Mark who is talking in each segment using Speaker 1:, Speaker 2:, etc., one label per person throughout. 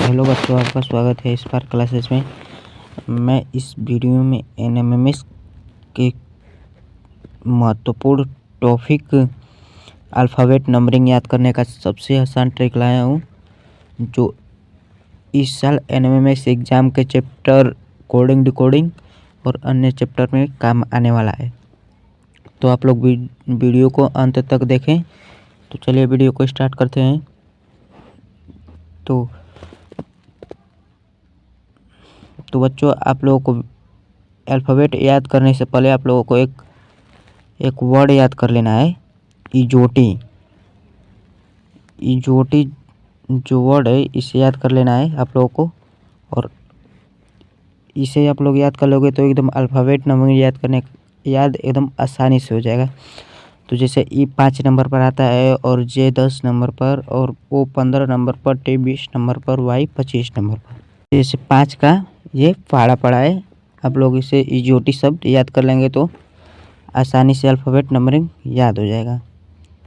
Speaker 1: Hello बच्चों, आपका स्वागत है स्पार्क क्लासेस में। मैं इस वीडियो में एनएमएमएस के महत्वपूर्ण टॉपिक अल्फ़ाबेट नंबरिंग याद करने का सबसे आसान ट्रिक लाया हूँ, जो इस साल एनएमएमएस एग्ज़ाम के चैप्टर कोडिंग डिकोडिंग और अन्य चैप्टर में काम आने वाला है। तो आप लोग वीडियो को अंत तक देखें। तो चलिए वीडियो को स्टार्ट करते हैं। तो बच्चों, आप लोगों को अल्फ़ाबेट याद करने से पहले आप लोगों को एक वर्ड याद कर लेना है, इजोटी। इजोटी जो वर्ड है, इसे याद कर लेना है आप लोगों को, और इसे आप लोग याद कर लोगे तो एकदम अल्फ़ाबेट नंबर याद एकदम आसानी से हो जाएगा। तो जैसे ई 5 नंबर पर आता है, और जे 10 नंबर पर, और ओ 15 नंबर पर, टी 20 नंबर पर, वाई 25 नंबर पर। जैसे 5 का ये फाड़ा पड़ा है, आप लोग इसे इजोटी शब्द याद कर लेंगे तो आसानी से अल्फ़ाबेट नंबरिंग याद हो जाएगा।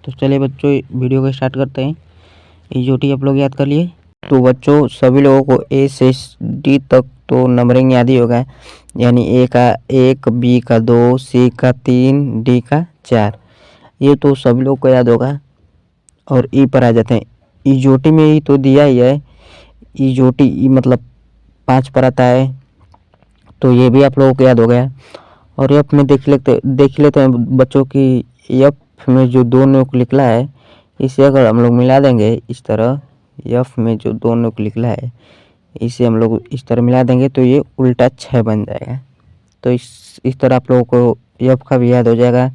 Speaker 1: तो चलिए बच्चों, वीडियो को स्टार्ट करते हैं। इजोटी आप लोग याद कर लिए। तो बच्चों, सभी लोगों को ए से डी तक तो नंबरिंग याद ही होगा, यानी ए का 1, बी का 2, सी का 3, डी का 4, ये तो सभी लोग को याद होगा। और ई पर आ जाते हैं। इजोटी में ही तो दिया ही है, इजोटी ई मतलब 5 पर आता है, तो ये भी आप लोगों को याद हो गया। और एफ में देख लेते हैं बच्चों की, एफ में जो 2 नोक निकला है, इसे अगर हम लोग मिला देंगे इस तरह, एफ में जो 2 नोक निकला है इसे हम लोग इस तरह मिला देंगे तो ये उल्टा 6 बन जाएगा। तो इस तरह आप लोगों को एफ का भी याद हो जाएगा।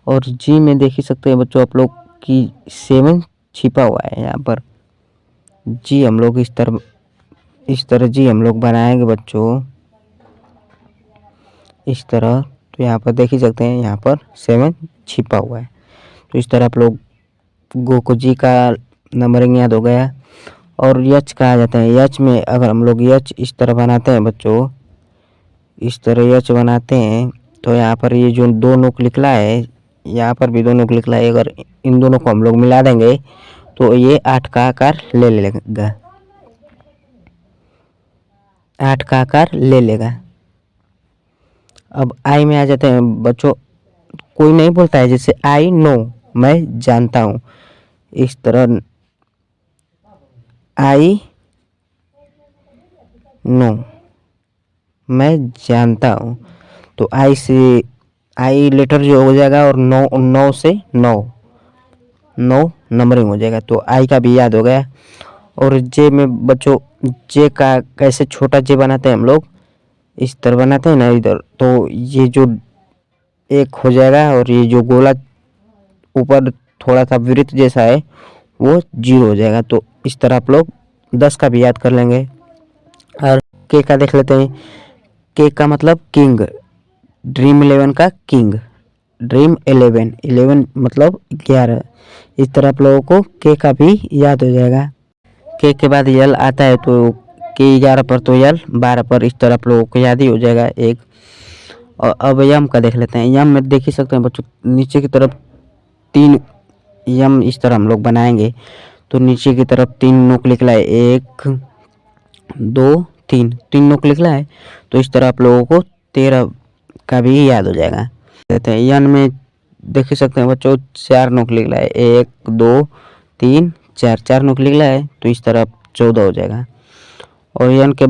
Speaker 1: और जी में देख ही सकते हैं बच्चों आप लोग की 7 छिपा हुआ है यहाँ पर। जी हम लोग इस तरह जी हम लोग बनाएंगे बच्चों, इस तरह। तो यहाँ पर देख ही सकते हैं, यहाँ पर 7 छिपा हुआ है। तो इस तरह आप लोग गो को जी का नंबरिंग याद हो गया। और यच का आ जाता है। यच में अगर हम लोग यच इस तरह बनाते हैं बच्चों, इस तरह यच बनाते हैं, तो यहाँ पर ये जो 2 नोक निकला है, यहाँ पर भी 2 नोक निकला है, अगर इन दोनों को हम लोग मिला देंगे तो ये 8 का आकार ले लेगा, 8 का आकार ले लेगा। अब आई में आ जाते हैं बच्चों। कोई नहीं बोलता है जैसे आई नो, मैं जानता हूँ, इस तरह आई नो, मैं जानता हूँ। तो आई से आई लेटर जो हो जाएगा, और नौ से नौ नंबरिंग हो जाएगा। तो आई का भी याद हो गया। और जे में बच्चों, जे का कैसे छोटा जे बनाते हैं हम लोग, इस तरह बनाते हैं ना इधर, तो ये जो 1 हो जाएगा, और ये जो गोला ऊपर थोड़ा सा वृत्त जैसा है वो 0 हो जाएगा। तो इस तरह आप लोग 10 का भी याद कर लेंगे। और के का देख लेते हैं। के का मतलब किंग, ड्रीम 11 का किंग, ड्रीम 11 मतलब 11। इस तरह आप लोगों को के का भी याद हो जाएगा। के बाद यल आता है, तो के 11 पर, तो यल 12 पर, इस तरह आप लोगों को याद ही हो जाएगा एक। और अब यम का देख लेते हैं। यम में देख ही सकते हैं बच्चों, नीचे की तरफ 3 यम इस तरह हम लोग बनाएंगे, तो नीचे की तरफ 3 नोक निकला है, 1 2 3 नोक निकला है। तो इस तरह आप लोगों को 13 का भी याद हो जाएगा। कहते हैं यन में देख सकते हैं बच्चों, 4 नोक निकला है, 1 2 3 4 नोक निकला है, तो इस तरह 14 हो जाएगा। और यन के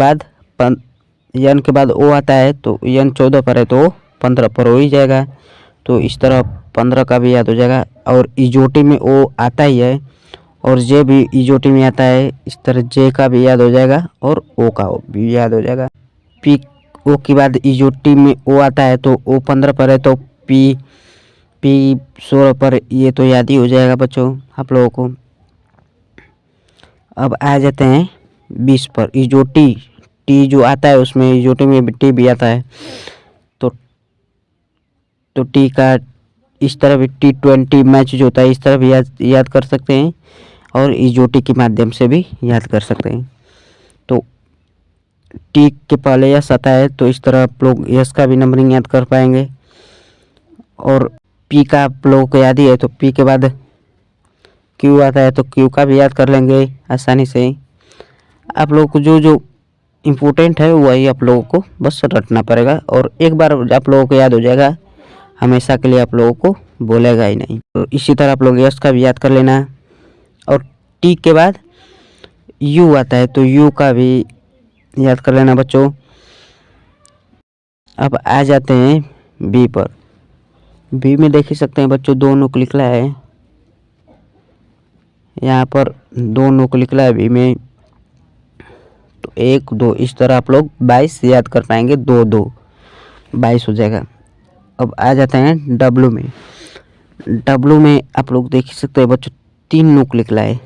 Speaker 1: बाद ओ आता है, तो यन 14 पर है तो 15 पर हो ही जाएगा। तो इस तरह 15 का भी याद हो जाएगा। और इजोटी में ओ आता ही है, और जे भी इजोटी में आता है, इस तरह जे का भी याद हो जाएगा, और ओ का भी याद हो जाएगा। पी ओ के बाद इजोटी में ओ आता है, तो ओ 15 पर है, तो पी 16 पर, ये तो याद ही हो जाएगा बच्चों आप लोगों को। अब आ जाते हैं 20 पर। इजोटी टी जो आता है, उसमें इजोटी में टी भी आता है, तो टी का इस तरह भी T20 मैच जो होता है, इस तरह भी याद कर सकते हैं, और इजोटी के माध्यम से भी याद कर सकते हैं। तो टी के पहले यस आता है, तो इस तरह आप लोग यस का भी नंबरिंग याद कर पाएंगे। और पी का आप लोगों को याद ही है, तो पी के बाद क्यू आता है, तो क्यू का भी याद कर लेंगे आसानी से। आप लोगों को जो जो इम्पोर्टेंट है वही आप लोगों को बस रटना पड़ेगा, और एक बार आप लोगों को याद हो जाएगा, हमेशा के लिए आप लोगों को बोलेगा ही नहीं। तो इसी तरह आप लोग यस का भी याद कर लेना है। और टी के बाद यू आता है, तो यू का भी याद कर लेना बच्चों। अब आ जाते हैं बी पर। बी में देख ही सकते हैं बच्चों, दो नुक निकला है, यहाँ पर दो नुक निकला है बी में, तो 1 2 इस तरह आप लोग 22 याद कर पाएंगे, 2 2 22 हो जाएगा। अब आ जाते हैं डब्लू में। डब्लू में आप लोग देख ही सकते हैं बच्चों, 3 नुक निकला है,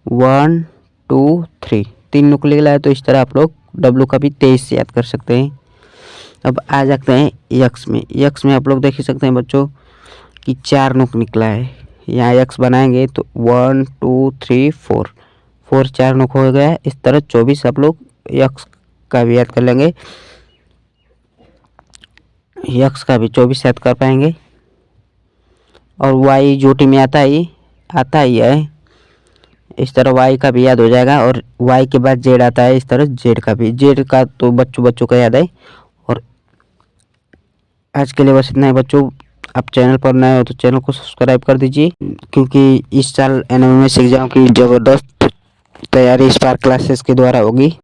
Speaker 1: 1 2 3, 3 नुक निकला है, तो इस तरह आप लोग डब्लू का भी 23 याद कर सकते हैं। अब आ जाते हैं यक्स में। यक्स में आप लोग देख ही सकते हैं बच्चों कि 4 नुक निकला है, यहाँ यक्स बनाएंगे तो 1 2 3 4, 4 4 नुक हो गया। इस तरह 24 आप लोग यक्स का भी याद कर लेंगे, यक्स का भी 24 याद कर पाएंगे। और वाई जोटी में आता ही है, इस तरह वाई का भी याद हो जाएगा। और वाई के बाद जेड आता है, इस तरह जेड का भी, जेड का तो बच्चों का याद है। और आज के लिए बस इतना है बच्चों। आप चैनल पर नए हो तो चैनल को सब्सक्राइब कर दीजिए, क्योंकि इस साल एनएमएस एग्जाम की ज़बरदस्त तैयारी स्पार्क क्लासेस के द्वारा होगी।